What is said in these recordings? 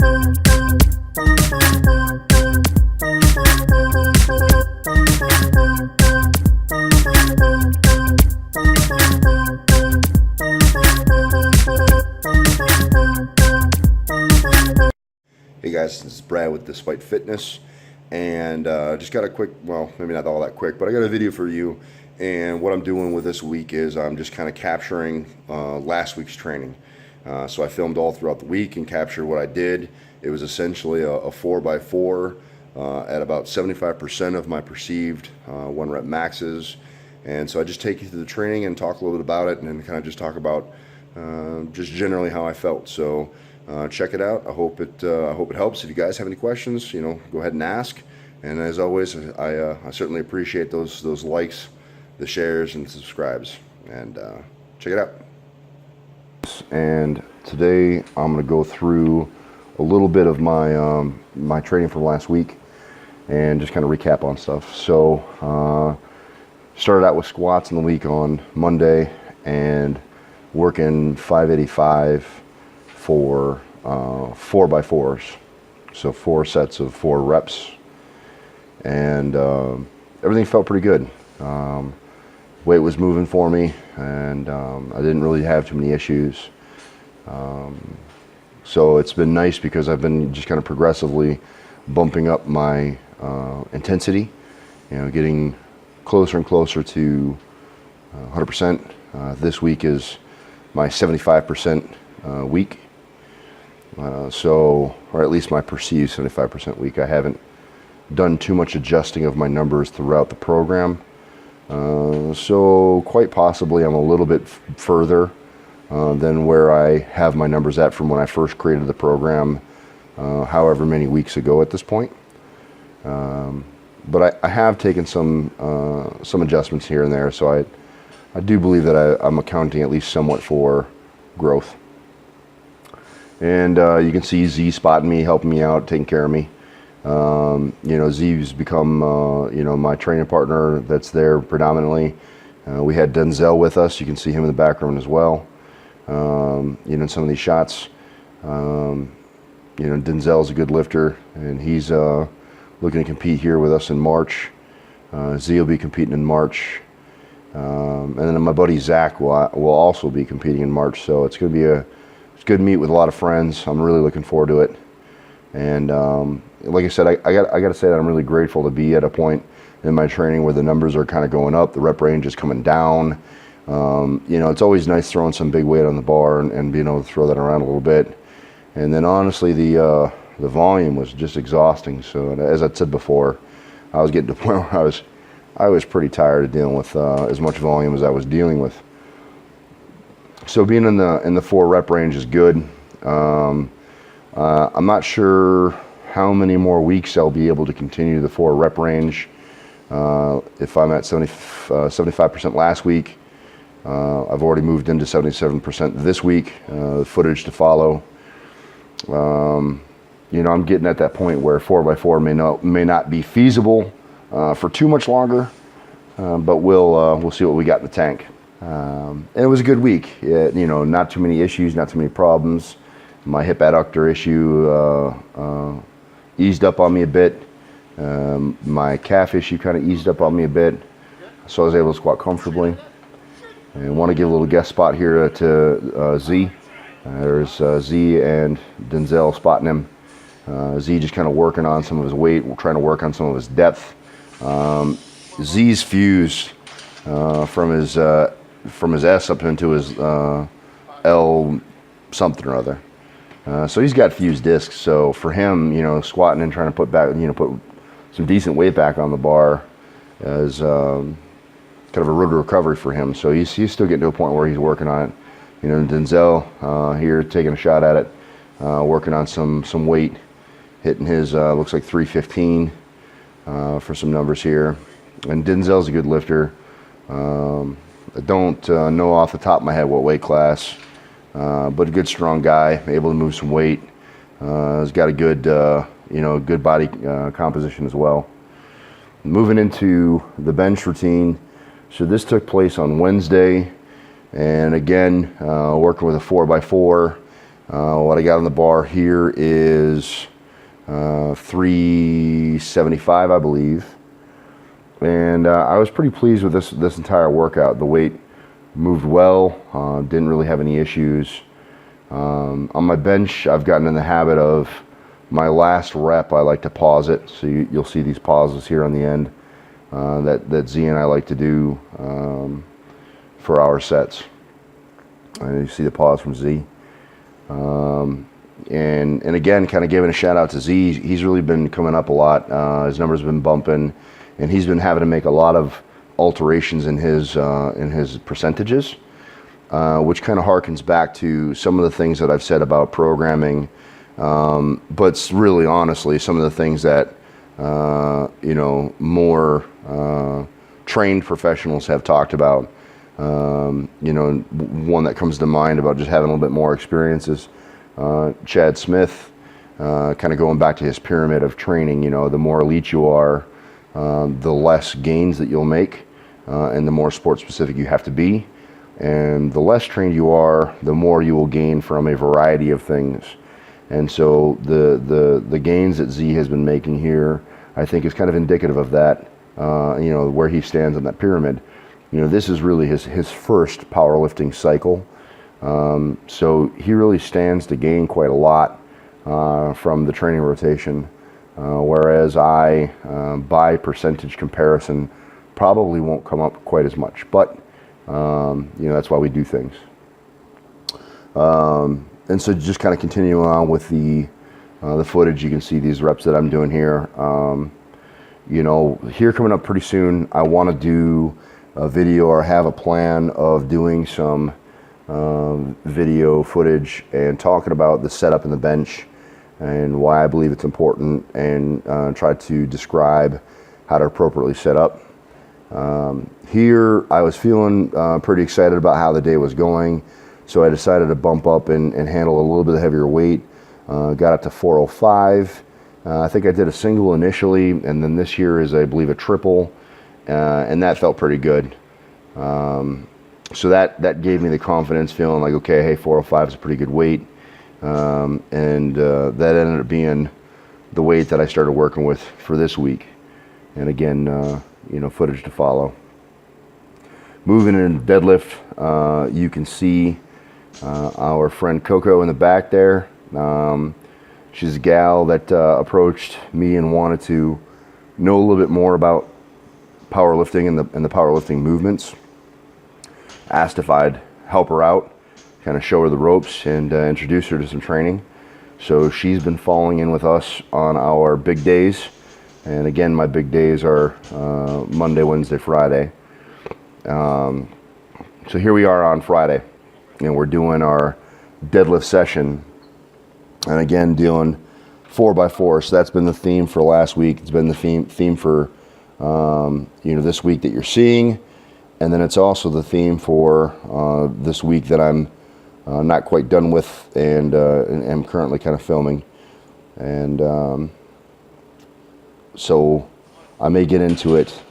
Hey guys, this is Brad with Despite Fitness, and just got a quick, well, maybe not all that quick, but I got a video for you. And what I'm doing with this week is I'm just kind of capturing last week's training. So I filmed all throughout the week and captured what I did. It was essentially a 4x4 at about 75% of my perceived 1 rep maxes. And so I just take you through the training and talk a little bit about it, and then kind of just talk about just generally how I felt. So check it out. I hope it helps. If you guys have any questions, go ahead and ask. And as always, I certainly appreciate those likes, the shares, and the subscribes. And check it out. And today I'm going to go through a little bit of my my training from last week and just kind of recap on stuff. So started out with squats in the week on Monday and working 585 for 4x4s, so 4 sets of 4 reps, and everything felt pretty good. Weight was moving for me, and I didn't really have too many issues. So it's been nice because I've been just kind of progressively bumping up my intensity, getting closer and closer to 100%. This week is my 75% week. Or at least my perceived 75% week. I haven't done too much adjusting of my numbers throughout the program. So quite possibly I'm a little bit further than where I have my numbers at from when I first created the program, however many weeks ago at this point. But I have taken some adjustments here and there, so I do believe that I'm accounting at least somewhat for growth. And you can see Z spotting me, helping me out, taking care of me. Z's become my training partner that's there predominantly. We had Denzel with us. You can see him in the background as well. In some of these shots, Denzel's a good lifter, and he's looking to compete here with us in March. Z will be competing in March. And then my buddy Zach will also be competing in March. So it's going to be it's good to meet with a lot of friends. I'm really looking forward to it. And like I said, I got to say that I'm really grateful to be at a point in my training where the numbers are kind of going up, the rep range is coming down. It's always nice throwing some big weight on the bar and being able to throw that around a little bit. And then honestly, the volume was just exhausting. So as I said before, I was getting to the point where I was pretty tired of dealing with as much volume as I was dealing with. So being in the 4 rep range is good. I'm not sure how many more weeks I'll be able to continue the 4 rep range. If I'm at 75% last week, I've already moved into 77% this week. The footage to follow. I'm getting at that point where 4x4 may not be feasible for too much longer, but we'll see what we got in the tank. And it was a good week. Not too many issues, not too many problems. My hip adductor issue eased up on me a bit. My calf issue kind of eased up on me a bit, so I was able to squat comfortably. And I want to give a little guest spot here to Z. There's Z and Denzel spotting him. Z just kind of working on some of his weight, trying to work on some of his depth. Z's fused from his S up into his L something or other. So he's got fused discs. So for him, squatting and trying to put some decent weight back on the bar is kind of a road to recovery for him. So he's still getting to a point where he's working on it. Denzel here taking a shot at it, working on some weight, hitting his looks like 315 for some numbers here. And Denzel's a good lifter. I don't know off the top of my head what weight class, but a good strong guy, able to move some weight. He's got a good good body composition as well. Moving into the bench routine. So this took place on Wednesday, and again working with a 4x4 What I got on the bar here is 375, I believe. And I was pretty pleased with this entire workout. The weight moved well, didn't really have any issues. On my bench, I've gotten in the habit of my last rep, I like to pause it. So you'll see these pauses here on the end that Z and I like to do for our sets. And you see the pause from Z. And again, kind of giving a shout out to Z. He's really been coming up a lot. His numbers have been bumping, and he's been having to make a lot of alterations in his percentages, which kind of harkens back to some of the things that I've said about programming. But really, honestly, some of the things that more trained professionals have talked about. One that comes to mind about just having a little bit more experience is Chad Smith, kind of going back to his pyramid of training. The more elite you are, the less gains that you'll make, and the more sport specific you have to be. And the less trained you are, the more you will gain from a variety of things. And so the gains that Z has been making here, I think, is kind of indicative of that, where he stands on that pyramid. This is really his first powerlifting cycle. So he really stands to gain quite a lot from the training rotation, whereas I, by percentage comparison, probably won't come up quite as much. But that's why we do things. And so just kind of continuing on with the footage, you can see these reps that I'm doing here. Here coming up pretty soon, I want to do a video, or have a plan of doing some video footage and talking about the setup in the bench and why I believe it's important, and try to describe how to appropriately set up. Here I was feeling pretty excited about how the day was going, so I decided to bump up and handle a little bit heavier weight. Got up to 405. I think I did a single initially, and then this here is, I believe, a triple. And that felt pretty good. So that gave me the confidence, feeling like, okay, hey, 405 is a pretty good weight. And that ended up being the weight that I started working with for this week. And again, footage to follow. Moving into deadlift, you can see our friend Coco in the back there. She's a gal that approached me and wanted to know a little bit more about powerlifting and the powerlifting movements. Asked if I'd help her out, kind of show her the ropes, and introduce her to some training. So she's been falling in with us on our big days. And again, my big days are Monday, Wednesday, Friday. So here we are on Friday, and we're doing our deadlift session. And again, doing 4x4. So that's been the theme for last week. It's been the theme for this week that you're seeing, and then it's also the theme for this week that I'm not quite done with, and am currently kind of filming. And so I may get into it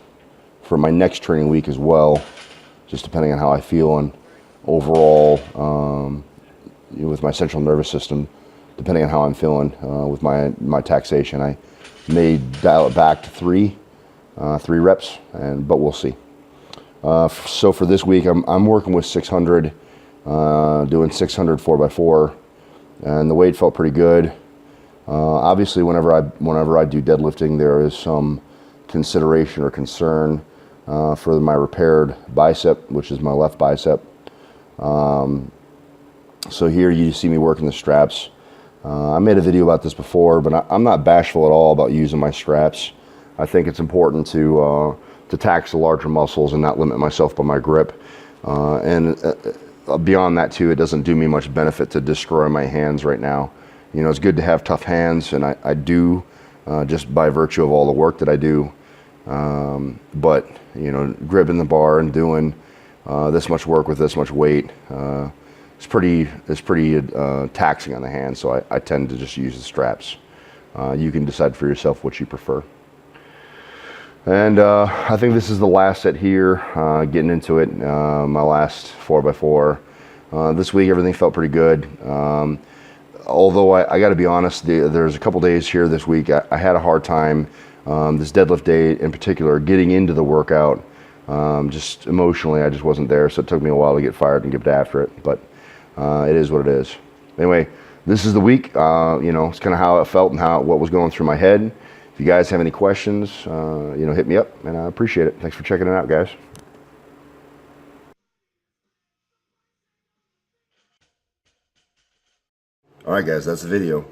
for my next training week as well, just depending on how I feel and overall with my central nervous system, depending on how I'm feeling with my taxation. I may dial it back to three reps, but we'll see. So for this week, I'm working with 600, doing 600 4x4, and the weight felt pretty good. Obviously, whenever I do deadlifting, there is some consideration or concern for my repaired bicep, which is my left bicep. So here you see me working the straps. I made a video about this before, but I'm not bashful at all about using my straps. I think it's important to tax the larger muscles and not limit myself by my grip. And beyond that too, it doesn't do me much benefit to destroy my hands right now. It's good to have tough hands, and I do, just by virtue of all the work that I do. But gripping the bar and doing this much work with this much weight, it's pretty taxing on the hands. So I tend to just use the straps. You can decide for yourself what you prefer. And I think this is the last set here, getting into it, my last 4x4. This week everything felt pretty good. although I got to be honest, there's a couple days here this week I had a hard time, this deadlift day in particular, getting into the workout. Just emotionally, I just wasn't there, so it took me a while to get fired and get after it. But it is what it is. Anyway, this is the week. It's kind of how it felt and what was going through my head. If you guys have any questions, hit me up, and I appreciate it. Thanks for checking it out, guys. Alright guys, that's the video.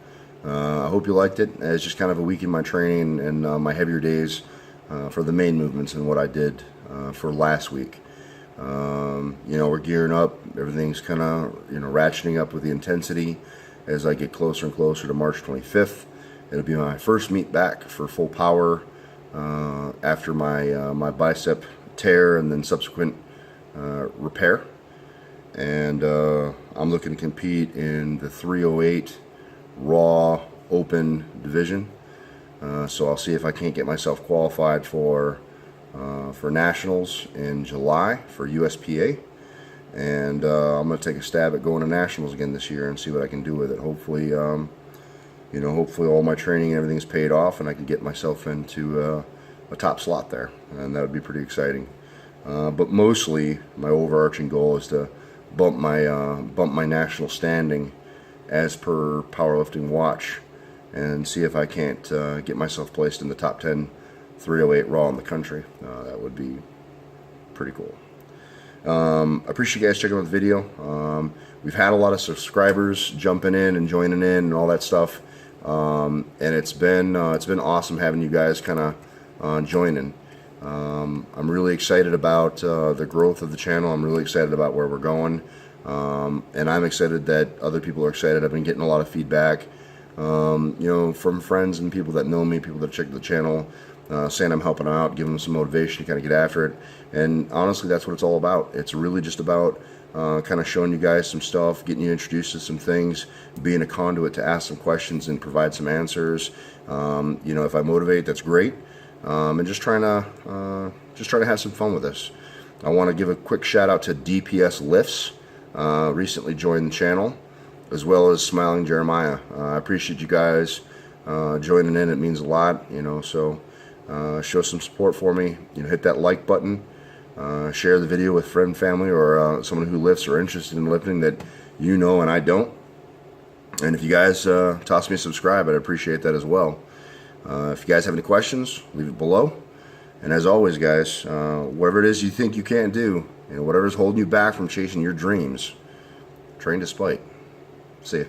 I hope you liked it. It's just kind of a week in my training and my heavier days for the main movements and what I did for last week. We're gearing up. Everything's kind of ratcheting up with the intensity as I get closer and closer to March 25th. It'll be my first meet back for full power after my bicep tear and then subsequent repair. And I'm looking to compete in the 308 Raw Open division. So I'll see if I can't get myself qualified for nationals in July for USPA. And I'm going to take a stab at going to nationals again this year and see what I can do with it. Hopefully, hopefully all my training and everything's paid off and I can get myself into a top slot there. And that would be pretty exciting. But mostly my overarching goal is to bump my national standing as per Powerlifting Watch and see if I can't get myself placed in the top 10 308 Raw in the country. That would be pretty cool. I appreciate you guys checking out the video. We've had a lot of subscribers jumping in and joining in and all that stuff, and it's been awesome having you guys kind of joining. I'm really excited about the growth of the channel. I'm really excited about where we're going, and I'm excited that other people are excited. I've been getting a lot of feedback, from friends and people that know me, people that check the channel, saying I'm helping them out, giving them some motivation to kind of get after it. And honestly, that's what it's all about. It's really just about kind of showing you guys some stuff, getting you introduced to some things, being a conduit to ask some questions and provide some answers. If I motivate, that's great. And just trying to have some fun with this. I want to give a quick shout out to DPS Lifts, recently joined the channel, as well as Smiling Jeremiah. I appreciate you guys joining in. It means a lot, so show some support for me. Hit that like button, share the video with friend, family, or someone who lifts or interested in lifting that and I don't. And if you guys toss me a subscribe, I'd appreciate that as well. If you guys have any questions, leave it below. And as always, guys, whatever it is you think you can't do, whatever's holding you back from chasing your dreams, train despite. See ya.